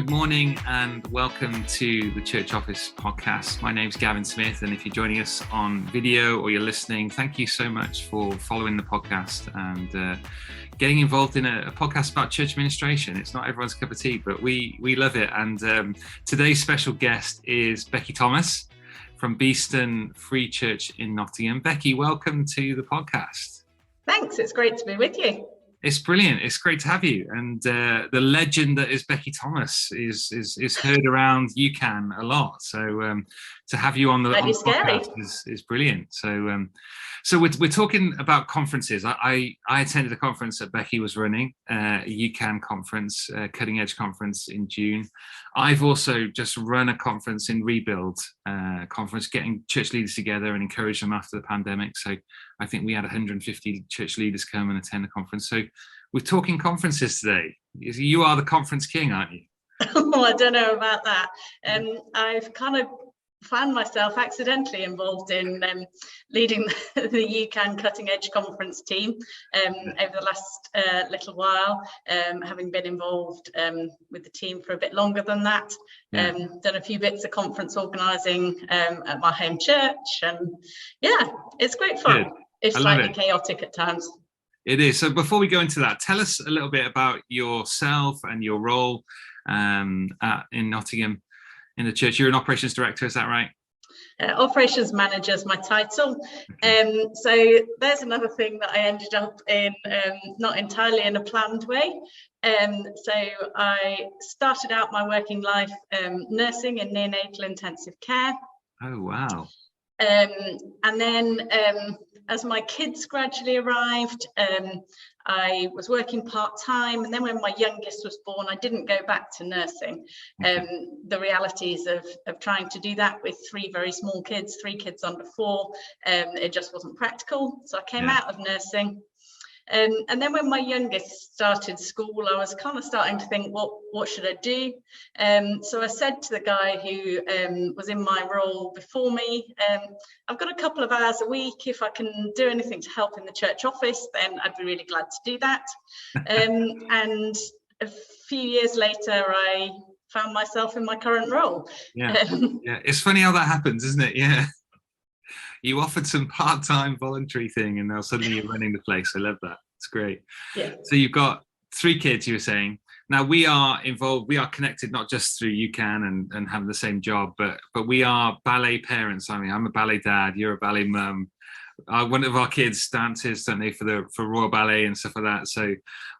Good morning and welcome to the Church Office podcast. My name's Gavin Smith, and if you're joining us on video or you're listening, thank you so much for following the podcast and getting involved in a podcast about church administration. It's not everyone's cup of tea, but we love it. And today's special guest is Becky Thomas from Beeston Free Church in Nottingham. Becky, welcome to the podcast. Thanks, it's great to be with you. It's brilliant. It's great to have you. And the legend that is Becky Thomas is heard around UCAN a lot. So to have you on the podcast is brilliant. So we're talking about conferences. I attended a conference that Becky was running, a UCAN conference, Cutting Edge conference in June. I've also just run a conference in Rebuild conference, getting church leaders together and encourage them after the pandemic. So I think we had 150 church leaders come and attend the conference. So we're talking conferences today. You are the conference king, aren't you? Oh, I don't know about that. I've kind of found myself accidentally involved in leading the UCAN Cutting Edge conference team over the last little while, having been involved with the team for a bit longer than that. Done a few bits of conference organising at my home church, and yeah, it's great fun. Good. It's slightly chaotic at times. It is. So before we go into that, tell us a little bit about yourself and your role in Nottingham in the church. You're an operations director, is that right? Operations manager is my title. So there's another thing that I ended up in, not entirely in a planned way. So I started out my working life nursing in neonatal intensive care. Oh, wow. And then as my kids gradually arrived, I was working part-time, and then when my youngest was born, I didn't go back to nursing. The realities of trying to do that with three very small kids, 3 kids under 4, it just wasn't practical. So I came out of nursing. And then when my youngest started school, I was kind of starting to think, what should I do? So I said to the guy who was in my role before me, I've got a couple of hours a week. If I can do anything to help in the church office, then I'd be really glad to do that. And a few years later, I found myself in my current role. Yeah, it's funny how that happens, isn't it? Yeah. You offered some part-time voluntary thing and now suddenly you're running the place. I love that. It's great. Yeah. So you've got 3 kids, you were saying. Now we are involved, we are connected not just through UCAN and having the same job, but we are ballet parents. I mean, I'm a ballet dad, you're a ballet mum. One of our kids dances, don't they, for Royal Ballet and stuff like that. So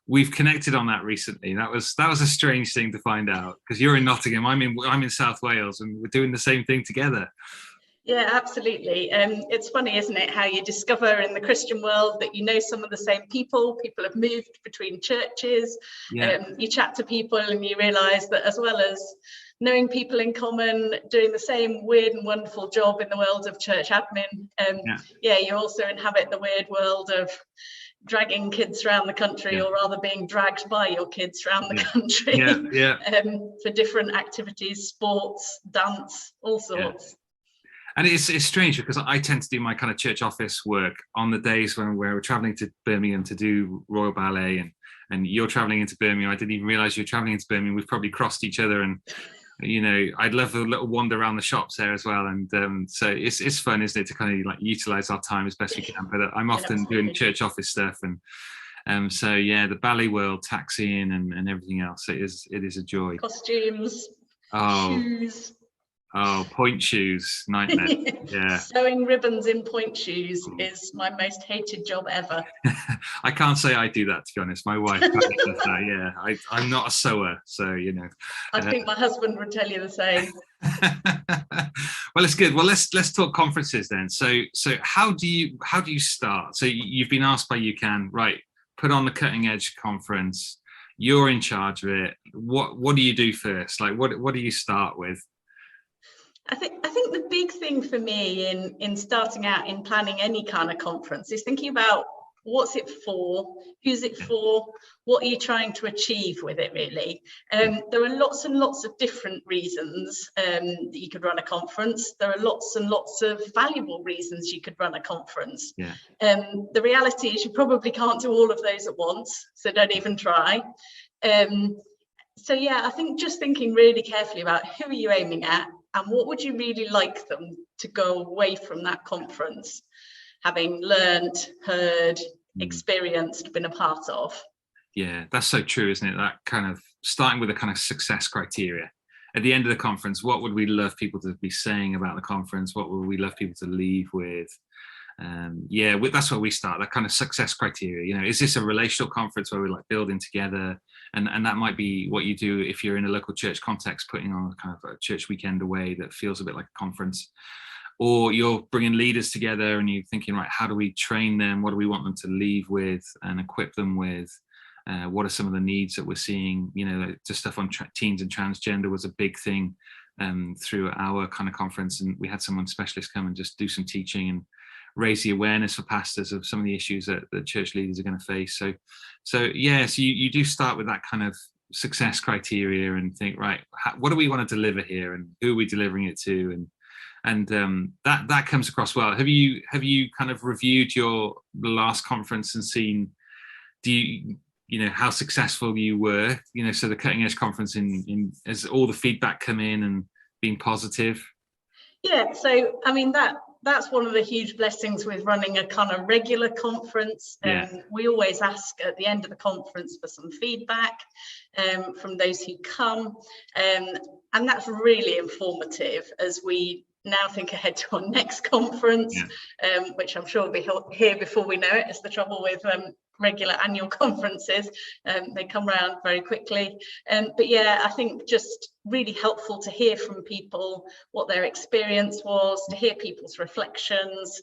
we've connected on that recently. That was a strange thing to find out because you're in Nottingham, I'm in South Wales, and we're doing the same thing together. Yeah, absolutely. It's funny, isn't it, how you discover in the Christian world that you know some of the same people have moved between churches. You chat to people and you realise that as well as knowing people in common, doing the same weird and wonderful job in the world of church admin, you also inhabit the weird world of dragging kids around the country, or rather being dragged by your kids around the country for different activities, sports, dance, all sorts. And it's strange because I tend to do my kind of church office work on the days when we're traveling to Birmingham to do Royal Ballet, and you're traveling into Birmingham. I didn't even realize you're traveling into Birmingham. We've probably crossed each other, and you know, I'd love a little wander around the shops there as well. And so it's fun, isn't it, to kind of like utilize our time as best we can. But I'm often doing church office stuff, and so the ballet world, taxiing and everything else. It is a joy. Costumes, shoes. Oh, point shoes, nightmare. Yeah. Sewing ribbons in point shoes is my most hated job ever. I can't say I do that, to be honest. My wife does that, yeah. I'm not a sewer, so, you know. I think my husband would tell you the same. Well, it's good. Well, let's talk conferences then. So how do you start? So you've been asked by UCAN, right, put on the Cutting Edge conference. You're in charge of it. What do you do first? Like, what do you start with? I think the big thing for me in starting out in planning any kind of conference is thinking about what's it for, who's it for, what are you trying to achieve with it, really. There are lots and lots of different reasons that you could run a conference. There are lots and lots of valuable reasons you could run a conference. The reality is you probably can't do all of those at once, so don't even try. So yeah, I think just thinking really carefully about who are you aiming at and what would you really like them to go away from that conference having learned, heard, experienced, been a part of. Yeah, that's so true, isn't it? That kind of starting with a kind of success criteria. At the end of the conference, what would we love people to be saying about the conference? What would we love people to leave with? Yeah, that's where we start, that kind of success criteria. You know, is this a relational conference where we're like building together? And that might be what you do if you're in a local church context, putting on a kind of a church weekend away that feels a bit like a conference. Or you're bringing leaders together and you're thinking, right, how do we train them? What do we want them to leave with and equip them with? What are some of the needs that we're seeing? You know, just stuff on teens and transgender was a big thing through our kind of conference. And we had someone specialist come and just do some teaching and raise the awareness for pastors of some of the issues that church leaders are going to face. So you do start with that kind of success criteria and think, right, what do we want to deliver here and who are we delivering it to? And that comes across well. Have you kind of reviewed your last conference and seen, you know how successful you were? You know, so the cutting edge conference has all the feedback come in and been positive? Yeah, so I mean that's one of the huge blessings with running a kind of regular conference. We always ask at the end of the conference for some feedback from those who come, and that's really informative as we now think ahead to our next conference, which I'm sure will be here before we know it. It's the trouble with regular annual conferences, they come around very quickly. But yeah, I think just really helpful to hear from people what their experience was, to hear people's reflections.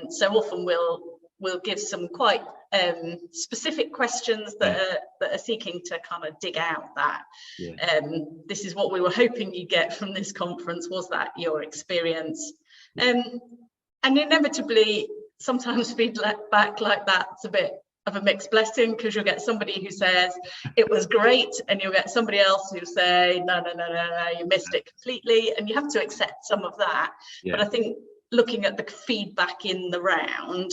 So often we'll give some quite specific questions that are seeking to kind of dig out that this is what we were hoping you get from this conference. Was that your experience? And inevitably sometimes feedback like that's a bit of a mixed blessing, because you'll get somebody who says it was great and you'll get somebody else who say no, you missed it completely, and you have to accept some of that. But I think looking at the feedback in the round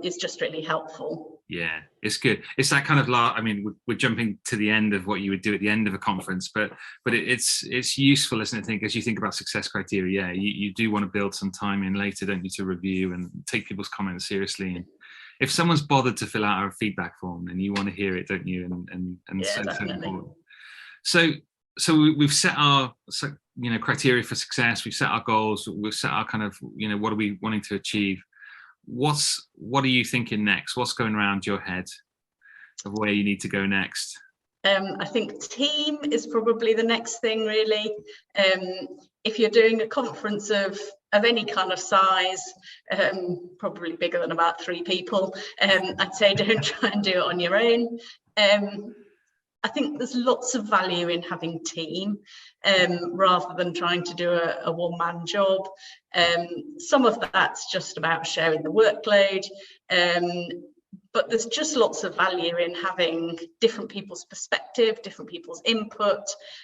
is just really helpful. Yeah, it's good. It's that kind of I mean, we're jumping to the end of what you would do at the end of a conference, but it's useful, isn't it? I think as you think about success criteria, you do want to build some time in later, don't you, to review and take people's comments seriously. And if someone's bothered to fill out our feedback form, then you want to hear it, don't you? And so important. So we've set our criteria for success. We've set our goals. We've set our kind of what are we wanting to achieve. What are you thinking next? What's going around your head of where you need to go next? I think team is probably the next thing, really. If you're doing a conference of any kind of size, probably bigger than about 3 people, I'd say don't try and do it on your own. I think there's lots of value in having team rather than trying to do a one-man job. Some of that's just about sharing the workload, but there's just lots of value in having different people's perspective, different people's input,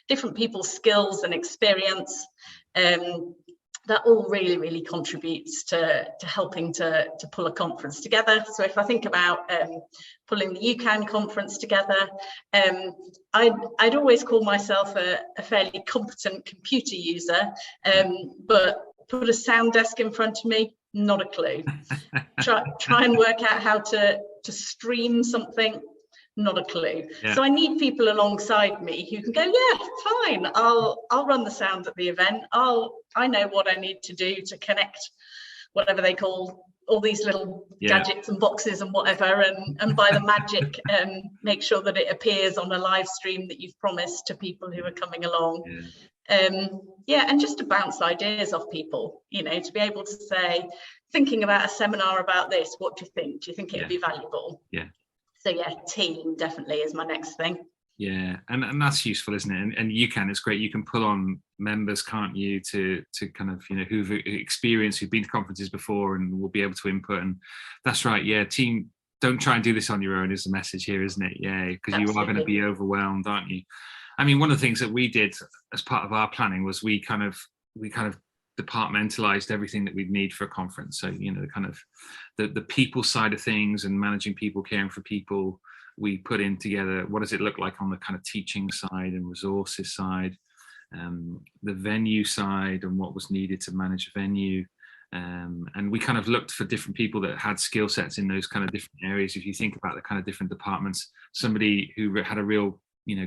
different people's skills and experience. That all really, really contributes to helping to pull a conference together. So if I think about pulling the UCAN conference together, I'd always call myself a fairly competent computer user, but put a sound desk in front of me, not a clue. Try and work out how to stream something, not a clue. So I need people alongside me who can go, yeah, fine, I'll run the sound at the event. I know what I need to do to connect whatever they call all these little gadgets and boxes and whatever, and by the magic make sure that it appears on a live stream that you've promised to people who are coming along. And just to bounce ideas off people, to be able to say, thinking about a seminar about this, what do you think? Do you think it'd be valuable? So team definitely is my next thing. And that's useful, isn't it? And it's great. You can pull on members, can't you, to kind of who've experienced, who've been to conferences before, and will be able to input. And that's right. Team, don't try and do this on your own is the message here, isn't it? Because you are going to be overwhelmed, aren't you? I mean, one of the things that we did as part of our planning was we kind of departmentalized everything that we'd need for a conference. So the kind of the people side of things and managing people, caring for people, we put in together what does it look like on the kind of teaching side and resources side, the venue side and what was needed to manage a venue. And we kind of looked for different people that had skill sets in those kind of different areas. If you think about the kind of different departments, somebody who had a real,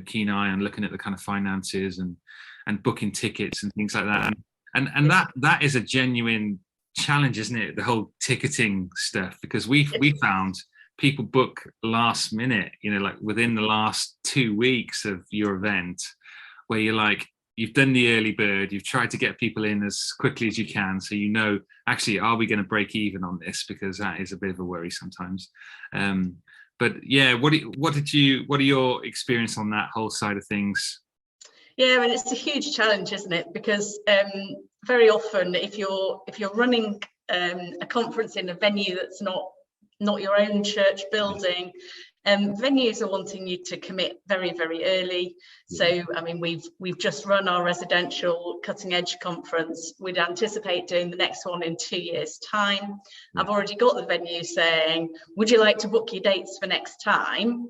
keen eye on looking at the kind of finances and booking tickets and things like that. And that is a genuine challenge, isn't it? The whole ticketing stuff, because we found people book last minute, like within the last 2 weeks of your event, where you're like, you've done the early bird, you've tried to get people in as quickly as you can, so actually, are we going to break even on this? Because that is a bit of a worry sometimes. But yeah, what are your experience on that whole side of things? Yeah, and it's a huge challenge, isn't it? Because very often, if you're running a conference in a venue that's not your own church building, venues are wanting you to commit very, very early. So, I mean, we've just run our residential cutting edge conference. We'd anticipate doing the next one in 2 years' time. I've already got the venue saying, would you like to book your dates for next time?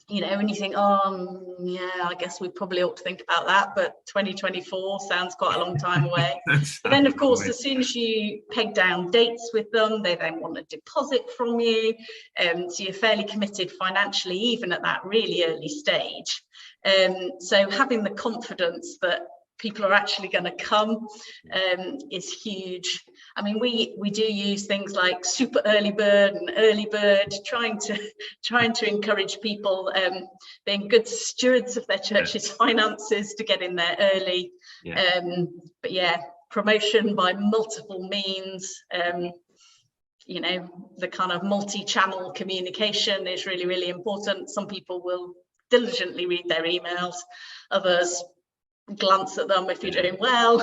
And you think, yeah, I guess we probably ought to think about that, but 2024 sounds quite a long time away. But then, of course, as soon as you peg down dates with them, they then want a deposit from you. So you're fairly committed financially, even at that really early stage. So having the confidence that people are actually going to come is huge. I mean, we do use things like super early bird and early bird, trying to encourage people being good stewards of their church's finances to get in there early. But yeah, promotion by multiple means. The kind of multi-channel communication is really, really important. Some people will diligently read their emails, others glance at them if you're doing well.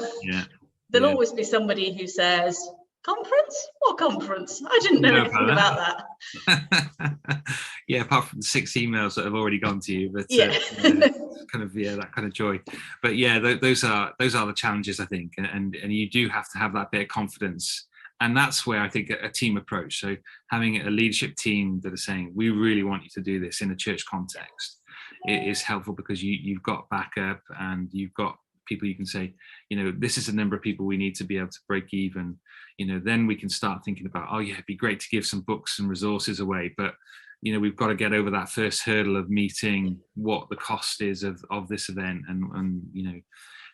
There'll always be somebody who says, conference? What conference? I didn't know anything about that. Yeah, apart from the 6 emails that have already gone to you, but that kind of joy. But yeah, those are the challenges, I think, and you do have to have that bit of confidence. And that's where I think a team approach, so having a leadership team that are saying, we really want you to do this in a church context, it is helpful, because you've got backup and you've got people you can say, this is the number of people we need to be able to break even. Then we can start thinking about, it'd be great to give some books and resources away, but we've got to get over that first hurdle of meeting what the cost is of this event and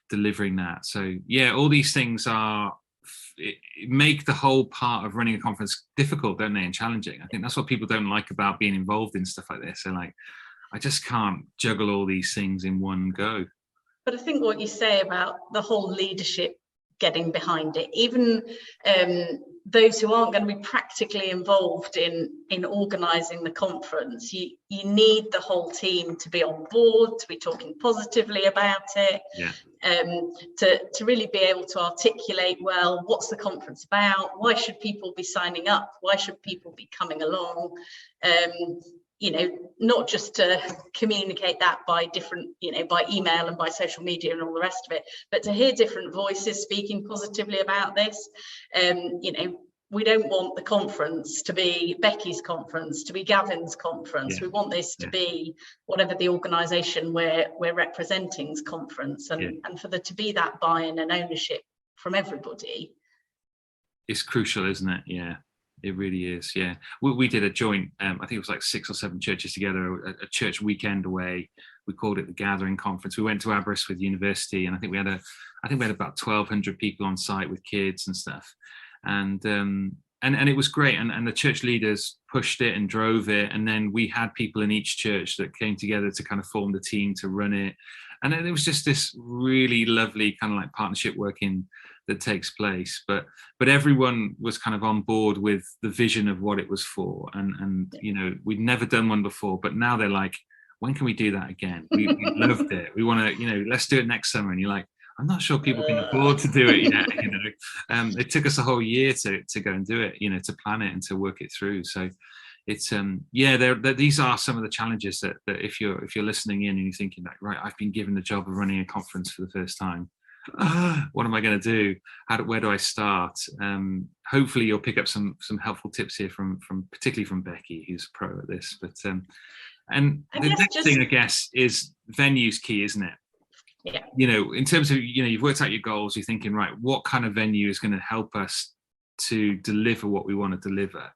delivering that. So yeah, all these things make the whole part of running a conference difficult, don't they, and challenging. I think that's what people don't like about being involved in stuff like this. They're like, I just can't juggle all these things in one go. But I think what you say about the whole leadership getting behind it, even those who aren't going to be practically involved in organising the conference, you need the whole team to be on board, to be talking positively about it, to really be able to articulate, well, what's the conference about? Why should people be signing up? Why should people be coming along? Not just to communicate that by different, by email and by social media and all the rest of it, but to hear different voices speaking positively about this. We don't want the conference to be Becky's conference, to be Gavin's conference. We want this to be whatever the organisation we're representing's conference, and for there to be that buy-in and ownership from everybody. It's crucial, isn't it? Yeah. It really is, yeah. We did a joint, I think it was like 6 or 7 churches together, a church weekend away. We called it the Gathering Conference. We went to Aberystwyth University, and I think we had about 1,200 people on site with kids and stuff. And it was great. And the church leaders pushed it and drove it. And then we had people in each church that came together to kind of form the team to run it. And then it was just this really lovely kind of like partnership working that takes place, but everyone was kind of on board with the vision of what it was for, and we'd never done one before, but now they're like, when can we do that again? We loved it. We want to, let's do it next summer. And you're like, I'm not sure people can afford to do it yet. It took us a whole year to go and do it, to plan it and to work it through. So it's these are some of the challenges that if you're listening in and you're thinking like, right, I've been given the job of running a conference for the first time. What am I going to do? Where do I start? Hopefully you'll pick up some helpful tips here from particularly from Becky, who's a pro at this. But And I the guess next thing, I guess, is venue's key, isn't it? Yeah. You know, in terms of, you know, you've worked out your goals, you're thinking, right, what kind of venue is going to help us to deliver what we want to deliver?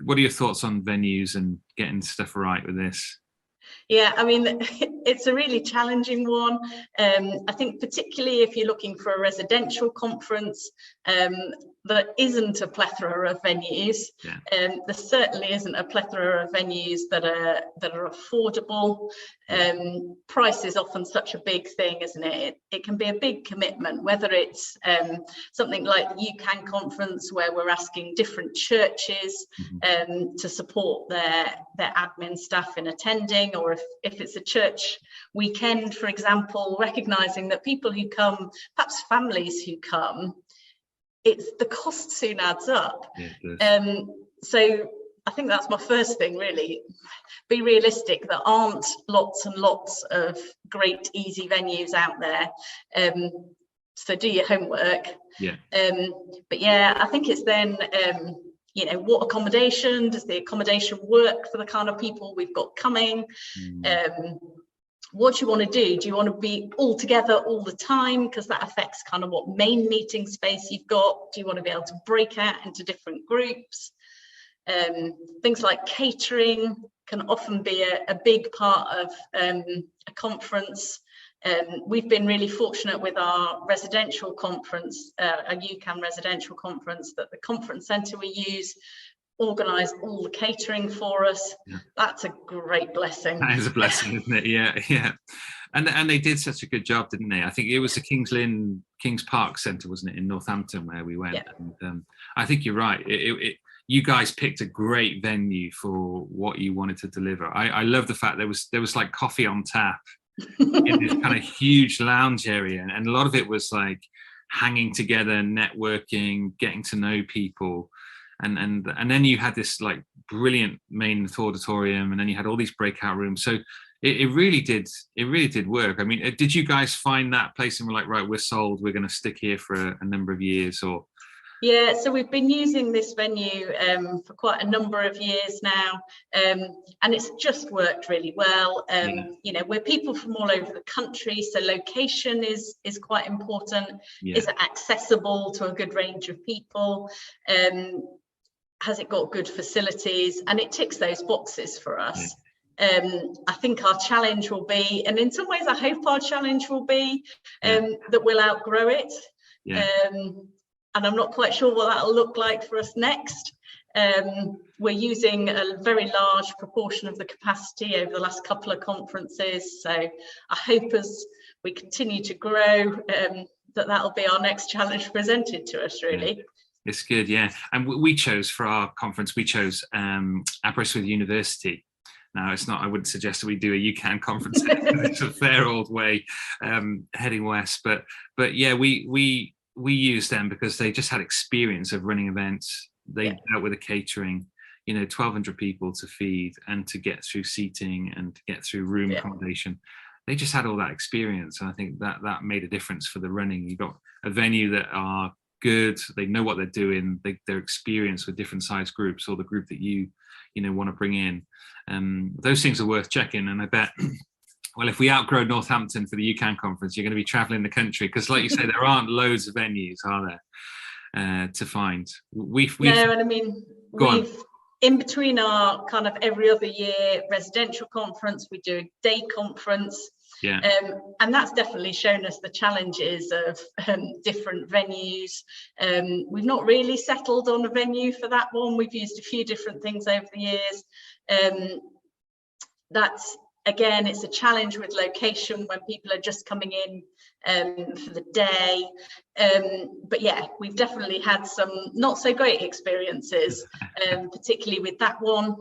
What are your thoughts on venues and getting stuff right with this? Yeah, I mean, it's a really challenging one. I think particularly if you're looking for a residential conference, there isn't a plethora of venues. Yeah. There certainly isn't a plethora of venues that are affordable. Price is often such a big thing, isn't it? It can be a big commitment, whether it's something like the UCAN conference, where we're asking different churches to support their admin staff in attending, or if it's a church weekend, for example, recognizing that people who come, perhaps families who come, the cost soon adds up. So I think that's my first thing, really. Be realistic. There aren't lots and lots of great, easy venues out there. So do your homework. But yeah, I think it's then, you know, what accommodation, does the accommodation work for the kind of people we've got coming? What do you want to do? Do you want to be all together all the time? Because that affects kind of what main meeting space you've got. Do you want to be able to break out into different groups? Things like catering can often be a big part of a conference. We've been really fortunate with our residential conference, a UCAN residential conference, that the conference centre we use organised all the catering for us. That's a great blessing. That is a blessing, isn't it? Yeah. And they did such a good job, didn't they? I think it was the Kings Park Centre, wasn't it, in Northampton, where we went. And I think you're right. You guys picked a great venue for what you wanted to deliver. I love the fact there was like coffee on tap in this kind of huge lounge area, and a lot of it was like hanging together, networking, getting to know people. And then you had this like brilliant main auditorium, and then you had all these breakout rooms. So it really did work. I mean, did you guys find that place and were like, right, we're sold, we're going to stick here for a number of years? Or Yeah, so we've been using this venue for quite a number of years now, and it's just worked really well. You know, we're people from all over the country, so location is quite important. Is it accessible to a good range of people? Has it got good facilities? And it ticks those boxes for us. I think our challenge will be, and in some ways I hope our challenge will be, that we'll outgrow it. And I'm not quite sure what that'll look like for us next. We're using a very large proportion of the capacity over the last couple of conferences. So I hope as we continue to grow, that'll be our next challenge presented to us, really. It's good, yeah. And we chose for our conference, Aberystwyth University. Now, it's not, I wouldn't suggest that we do a UCAN conference. It's a fair old way heading west. But yeah, we used them because they just had experience of running events. They dealt with the catering, you know, 1,200 people to feed and to get through seating and to get through room accommodation. They just had all that experience. And I think that made a difference for the running. You got a venue that are good, they know what they're doing, they're experienced with different size groups, or the group that you want to bring in. Those things are worth checking. And I bet, well, if we outgrow Northampton for the UCAN conference, you're going to be traveling the country, because like you say, there aren't loads of venues, are there, to find? No, and I mean, in between our kind of every other year residential conference, we do a day conference. And that's definitely shown us the challenges of different venues. We've not really settled on a venue for that one. We've used a few different things over the years. That's, again, it's a challenge with location when people are just coming in for the day. But yeah, we've definitely had some not so great experiences, particularly with that one.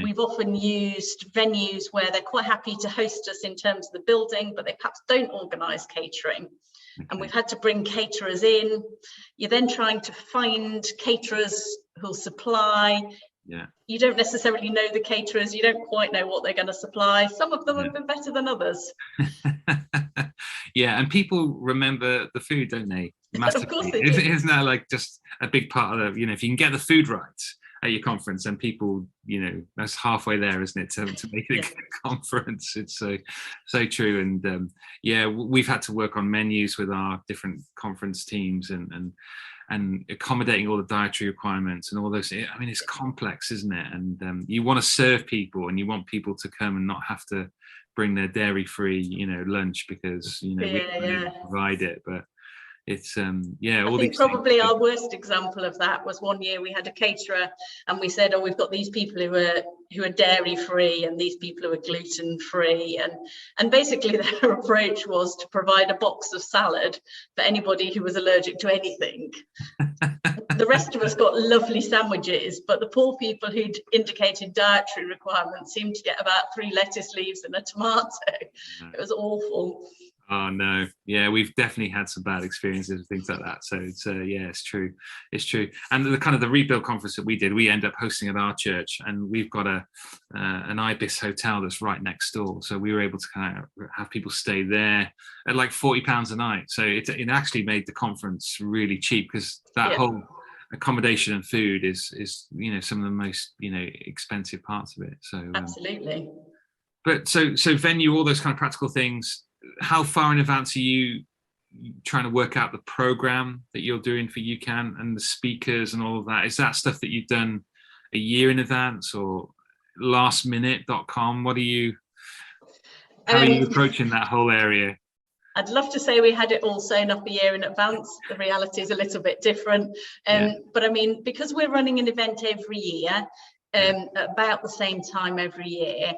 We've often used venues where they're quite happy to host us in terms of the building, but they perhaps don't organise catering. And we've had to bring caterers in. You're then trying to find caterers who'll supply. You don't necessarily know the caterers, you don't quite know what they're going to supply. Some of them have been better than others. And people remember the food, don't they? Massively. Of course they do. Isn't that like just a big part of the, if you can get the food right at your conference, and people, that's halfway there, isn't it, to make it a good conference. It's so true. And we've had to work on menus with our different conference teams and accommodating all the dietary requirements and all those. I mean, it's complex, isn't it? And you want to serve people, and you want people to come and not have to bring their dairy-free, lunch, because we can provide it. But it's all I think probably our worst example of that was one year we had a caterer, and we said, we've got these people who are dairy free and these people who are gluten free, and basically their approach was to provide a box of salad for anybody who was allergic to anything. The rest of us got lovely sandwiches, but the poor people who'd indicated dietary requirements seemed to get about 3 lettuce leaves and a tomato. It was awful. Oh no, yeah, we've definitely had some bad experiences and things like that. So it's it's true. And the kind of the rebuild conference that we did, we end up hosting at our church, and we've got an Ibis hotel that's right next door. So we were able to kind of have people stay there at like £40 a night. So it actually made the conference really cheap, because that whole accommodation and food is some of the most expensive parts of it. So absolutely. But so venue, all those kind of practical things. How far in advance are you trying to work out the program that you're doing for UCAN and the speakers and all of that? Is that stuff that you've done a year in advance, or lastminute.com? How are you approaching that whole area? I'd love to say we had it all sewn up a year in advance. The reality is a little bit different. But I mean, because we're running an event every year, at about the same time every year,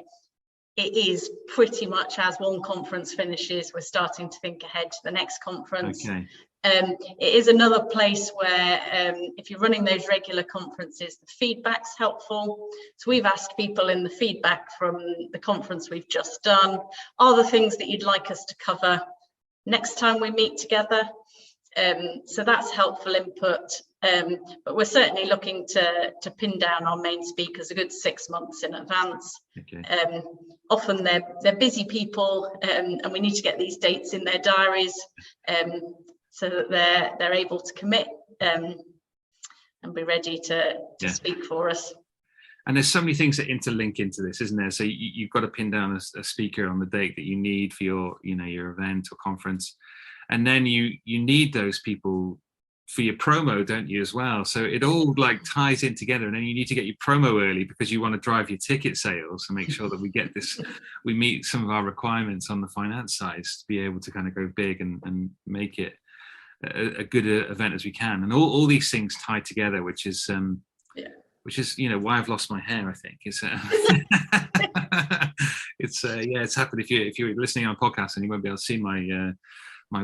it is pretty much as one conference finishes, we're starting to think ahead to the next conference. Okay. It is another place where if you're running those regular conferences, the feedback's helpful. So we've asked people in the feedback from the conference we've just done, are there things that you'd like us to cover next time we meet together? So that's helpful input. But we're certainly looking to pin down our main speakers a good 6 months in advance. Okay. Often they're busy people, and we need to get these dates in their diaries so that they're able to commit and be ready to speak for us. And there's so many things that interlink into this, isn't there? So you've got to pin down a speaker on the date that you need for your event or conference, and then you need those people for your promo, don't you, as well? So it all like ties in together, and then you need to get your promo early because you want to drive your ticket sales and make sure that we meet some of our requirements on the finance side to be able to kind of go big and make it a good event as we can. And all these things tie together, which is why I've lost my hair. I think it's happened. If you're listening on a podcast, and you won't be able to see my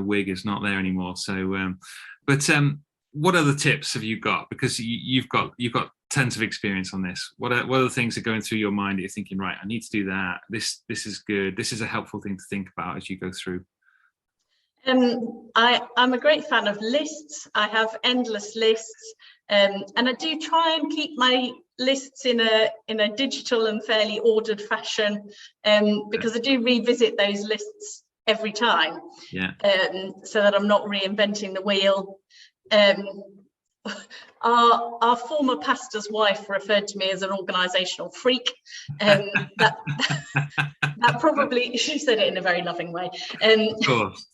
wig is not there anymore. So but what other tips have you got? Because you've got tons of experience on this. What are the things that are going through your mind that you're thinking, right, I need to do that, this is good, this is a helpful thing to think about as you go through? I'm a great fan of lists. I have endless lists, and I do try and keep my lists in a digital and fairly ordered fashion, because I do revisit those lists every time, so that I'm not reinventing the wheel. Our former pastor's wife referred to me as an organisational freak. That probably, she said it in a very loving way. Of course.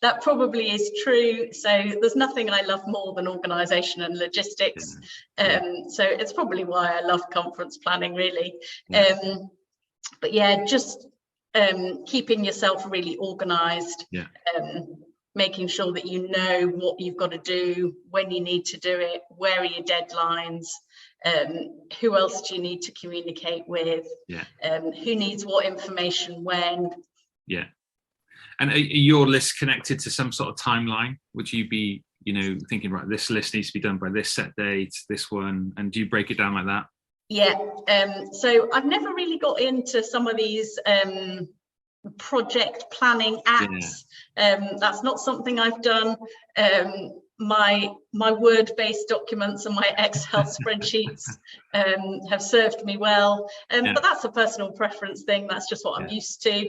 That probably is true. So there's nothing I love more than organisation and logistics. So it's probably why I love conference planning, really. But just keeping yourself really organised, making sure that you know what you've got to do, when you need to do it, where are your deadlines, who else do you need to communicate with, who needs what information when. And are your lists connected to some sort of timeline? Would you be thinking, right, this list needs to be done by this set date, this one, and do you break it down like that? So I've never really got into some of these project planning apps. That's not something I've done. My Word-based documents and my Excel spreadsheets have served me well, but that's a personal preference thing. That's just what I'm used to.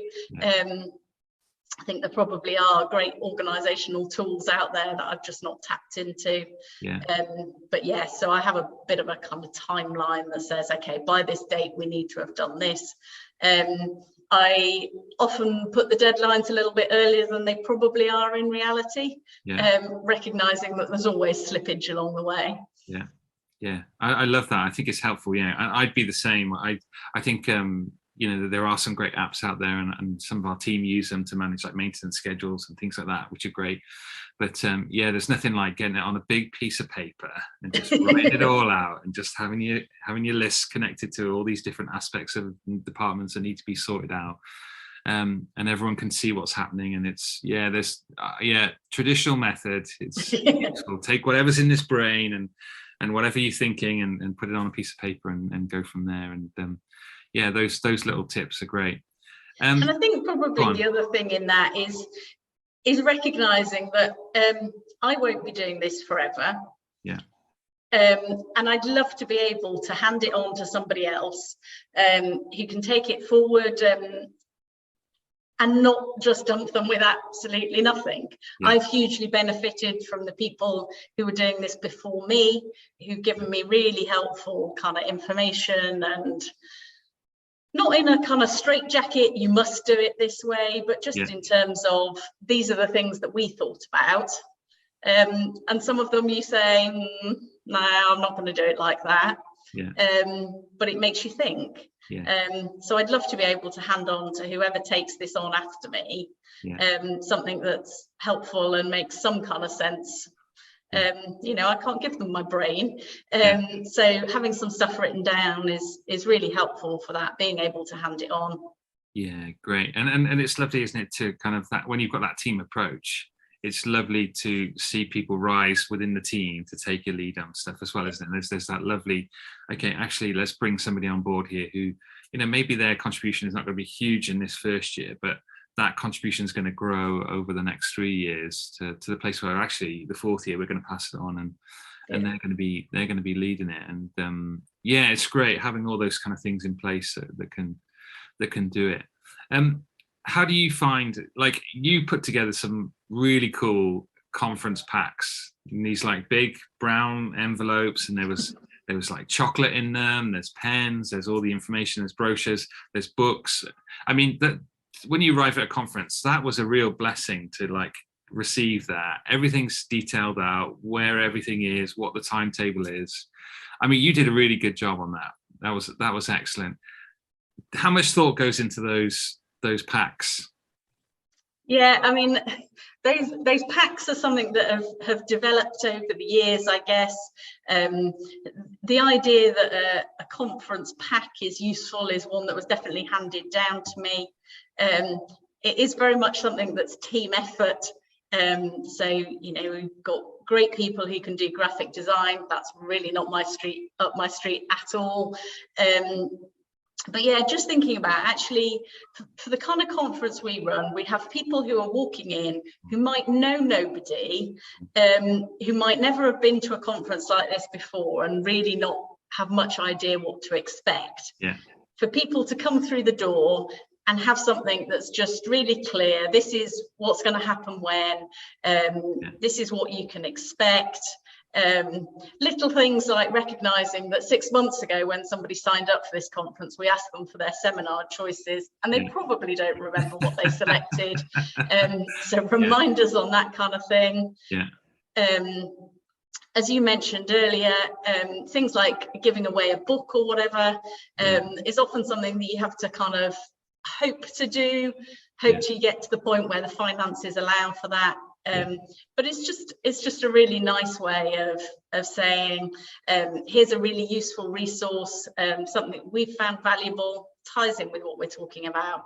I think there probably are great organisational tools out there that I've just not tapped into. Yeah. But yeah, so I have a bit of a kind of timeline that says, okay, by this date we need to have done this. I often put the deadlines a little bit earlier than they probably are in reality, recognising that there's always slippage along the way. Yeah, I love that. I think it's helpful. Yeah, I'd be the same. I think there are some great apps out there, and some of our team use them to manage like maintenance schedules and things like that, which are great. But there's nothing like getting it on a big piece of paper and just writing it all out, and just having your list connected to all these different aspects of departments that need to be sorted out, and everyone can see what's happening. And it's there's traditional method. It's useful. Take whatever's in this brain and whatever you're thinking, and put it on a piece of paper and go from there. And those little tips are great. And I think probably the other thing in that is recognizing that I won't be doing this forever. Yeah. And I'd love to be able to hand it on to somebody else who can take it forward and not just dump them with absolutely nothing. Yeah. I've hugely benefited from the people who were doing this before me, who've given me really helpful kind of information, and not in a kind of straitjacket, you must do it this way, but just in terms of, these are the things that we thought about. And some of them you say, no, I'm not going to do it like that. Yeah. But it makes you think. Yeah. So I'd love to be able to hand on to whoever takes this on after me, something that's helpful and makes some kind of sense. I can't give them my brain. So having some stuff written down is really helpful for that, being able to hand it on. Yeah, great. And it's lovely, isn't it, to kind of that, when you've got that team approach, it's lovely to see people rise within the team to take a lead on stuff as well, isn't it? There's that lovely, okay, actually, let's bring somebody on board here who, maybe their contribution is not going to be huge in this first year, but that contribution is going to grow over the next 3 years to the place where actually the fourth year we're going to pass it on, and they're going to be leading it. And it's great having all those kind of things in place that can do it. How do you find, like, you put together some really cool conference packs in these like big brown envelopes, and there was like chocolate in them, there's pens, there's all the information, there's brochures, there's books. I mean, that when you arrive at a conference, that was a real blessing to like receive that. Everything's detailed out, where everything is, what the timetable is. I mean, you did a really good job on that. That was excellent. How much thought goes into those packs? Yeah, I mean, those packs are something that have developed over the years, I guess. The idea that a conference pack is useful is one that was definitely handed down to me. It is very much something that's team effort. So, we've got great people who can do graphic design. That's really not up my street at all. But yeah, just thinking about actually for the kind of conference we run, we have people who are walking in who might know nobody, who might never have been to a conference like this before and really not have much idea what to expect. Yeah. For people to come through the door and have something that's just really clear, this is what's going to happen when, this is what you can expect. Little things like recognizing that 6 months ago when somebody signed up for this conference, we asked them for their seminar choices and they probably don't remember what they selected. So reminders on that kind of thing. Yeah. As you mentioned earlier, things like giving away a book or whatever is often something that you have to kind of hope to do, to get to the point where the finances allow for that. But it's just a really nice way of saying, here's a really useful resource, something we've found valuable, ties in with what we're talking about.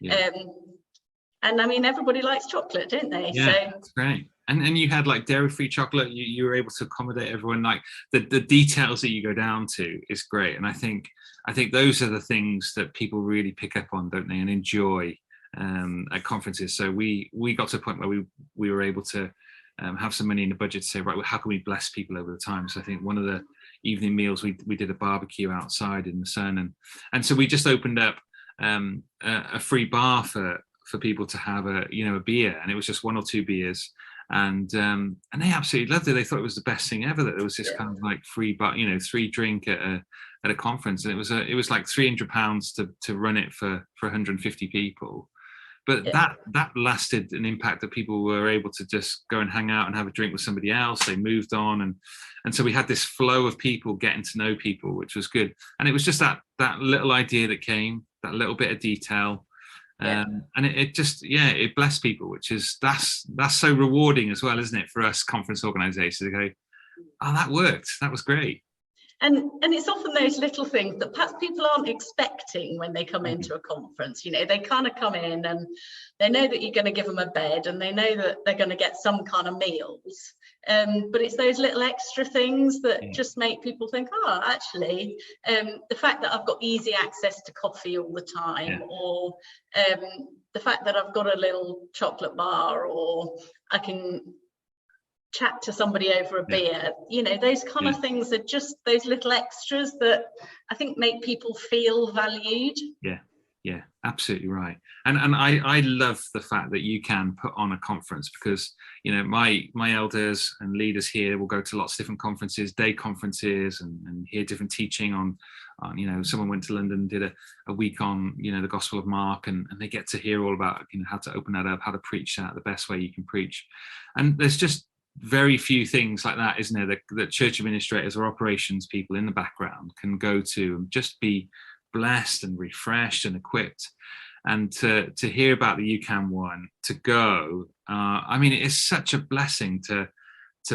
And I mean, everybody likes chocolate, don't they? Yeah, so that's great. And you had like dairy-free chocolate. You were able to accommodate everyone. Like the details that you go down to is great. And I think those are the things that people really pick up on, don't they, and enjoy at conferences. So we got to a point where we were able to have some money in the budget to say, right, well, how can we bless people over the time? So I think one of the evening meals we did a barbecue outside in the sun, and so we just opened up a free bar for for people to have a beer, and it was just 1 or 2 beers. And they absolutely loved it. They thought it was the best thing ever, that there was this kind of like free, but free drink at a conference, and it was like £300 to run it for 150 people. But that lasted an impact, that people were able to just go and hang out and have a drink with somebody else. They moved on, and so we had this flow of people getting to know people, which was good. And it was just that little idea that came, that little bit of detail. And it just it blessed people, which is that's so rewarding as well, isn't it, for us conference organizers to go, oh, that worked, that was great. And it's often those little things that perhaps people aren't expecting when they come into a conference. They kind of come in and they know that you're going to give them a bed, and they know that they're going to get some kind of meals. But it's those little extra things that just make people think, oh, actually, the fact that I've got easy access to coffee all the time, or the fact that I've got a little chocolate bar, or I can chat to somebody over a beer, those kind of things are just those little extras that I think make people feel valued. Yeah, absolutely right. And I love the fact that you can put on a conference, because my elders and leaders here will go to lots of different conferences, day conferences, and hear different teaching on someone went to London, did a week on the Gospel of Mark, and they get to hear all about how to open that up, how to preach that the best way you can preach. And there's just very few things like that, isn't there, that church administrators or operations people in the background can go to and just be blessed and refreshed and equipped. And to hear about the UCAN one, to go, it is such a blessing to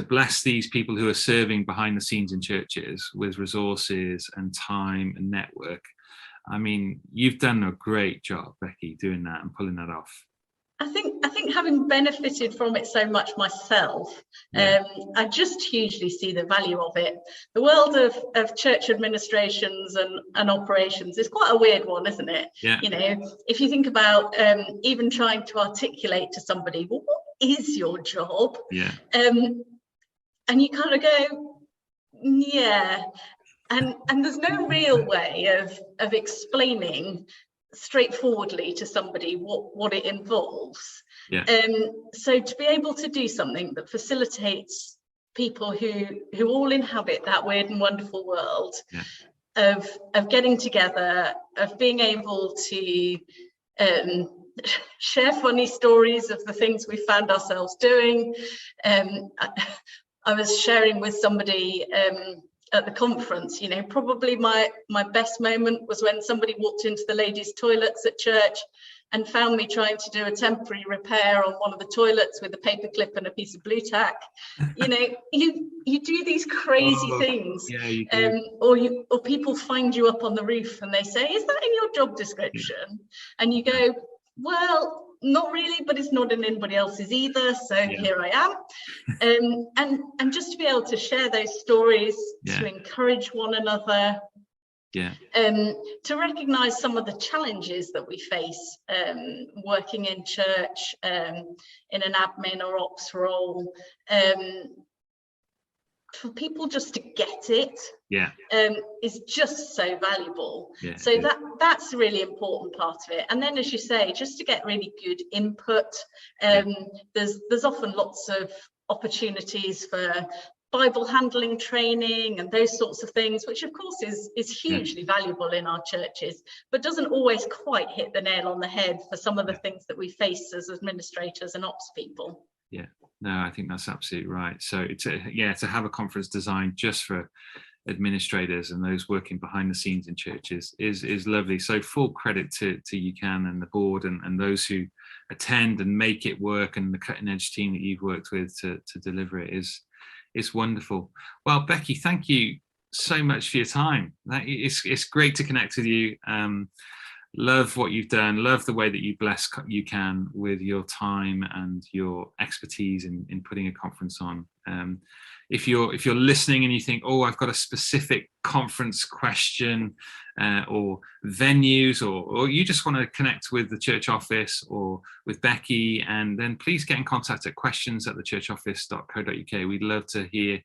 bless these people who are serving behind the scenes in churches with resources and time and network. You've done a great job, Becky, doing that and pulling that off. I think having benefited from it so much myself, I just hugely see the value of it. The world of church administrations and operations is quite a weird one, isn't it? Yeah. If you think about even trying to articulate to somebody, well, what is your job? Yeah. And you kind of go, yeah. And there's no real way of explaining straightforwardly to somebody what it involves. So to be able to do something that facilitates people who all inhabit that weird and wonderful world of getting together, of being able to share funny stories of the things we found ourselves doing. I was sharing with somebody at the conference, probably my best moment was when somebody walked into the ladies' toilets at church and found me trying to do a temporary repair on one of the toilets with a paper clip and a piece of blue tack. You do these crazy things, or people find you up on the roof and they say, "Is that in your job description?" And you go, "Well, not really, but it's not in anybody else's either, so here I am." And just to be able to share those stories, to encourage one another, to recognize some of the challenges that we face working in church, in an admin or ops role, for people just to get it is just so valuable. So that's a really important part of it. And then, as you say, just to get really good input, there's often lots of opportunities for Bible handling training and those sorts of things, which of course is hugely valuable in our churches, but doesn't always quite hit the nail on the head for some of the things that we face as administrators and ops people. No, I think that's absolutely right. So to have a conference designed just for administrators and those working behind the scenes in churches is lovely. So full credit to UCAN and the board and those who attend and make it work, and the cutting edge team that you've worked with to deliver it is wonderful. Well, Becky, thank you so much for your time. It's great to connect with you. Love what you've done. Love the way that you bless UCAN with your time and your expertise in putting a conference on. If you're listening and you think, oh, I've got a specific conference question or venues, or you just want to connect with the church office or with Becky, and then please get in contact at questions@thechurchoffice.co.uk. We'd love to hear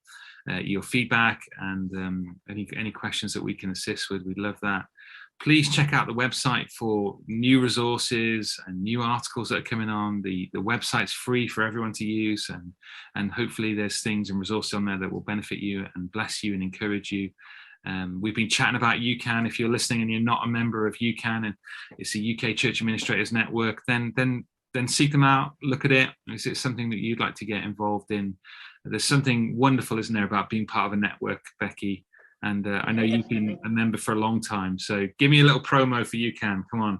your feedback and any questions that we can assist with. We'd love that. please check out the website for new resources and new articles that are coming on. The website's free for everyone to use, and hopefully there's things and resources on there that will benefit you and bless you and encourage you. We've been chatting about UCAN. If you're listening and you're not a member of UCAN, and it's the UK Church Administrators Network, then seek them out, look at it. Is it something that you'd like to get involved in? There's something wonderful, isn't there, about being part of a network, Becky? And I know you've been a member for a long time. So give me a little promo for UCAN. Come on.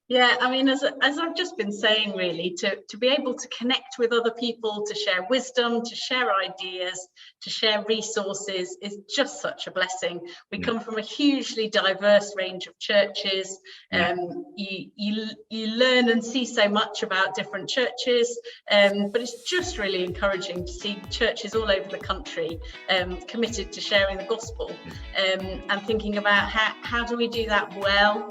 Yeah, I mean, as I've just been saying, really, to be able to connect with other people, to share wisdom, to share ideas, to share resources is just such a blessing. We come from a hugely diverse range of churches. You learn and see so much about different churches, but it's just really encouraging to see churches all over the country committed to sharing the gospel, and thinking about how do we do that well,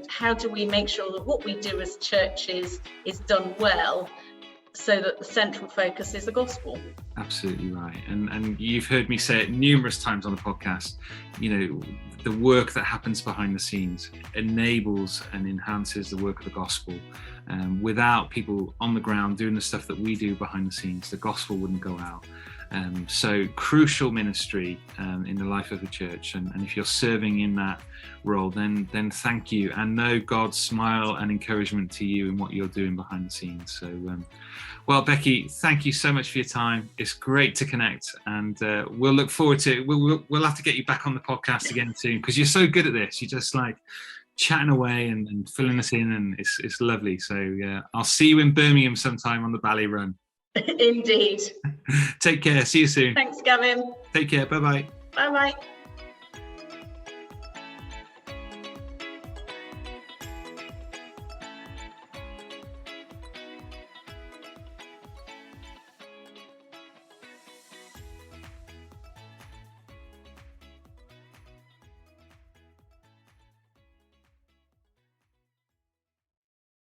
how do we make sure that what we do as churches is done well, so that the central focus is the gospel. Absolutely right. And you've heard me say it numerous times on the podcast, you know, the work that happens behind the scenes enables and enhances the work of the gospel. Without people on the ground doing the stuff that we do behind the scenes, the gospel wouldn't go out. So crucial ministry in the life of the church, and if you're serving in that role, then thank you, and know God's smile and encouragement to you in what you're doing behind the scenes. So well, Becky, thank you so much for your time. It's great to connect, and we'll look forward to it. We'll have to get you back on the podcast again soon, because you're so good at this. You're just like chatting away and filling us in, and it's lovely. So I'll see you in Birmingham sometime on the Bally Run. Indeed. Take care. See you soon. Thanks, Gavin. Take care. Bye-bye. Bye-bye.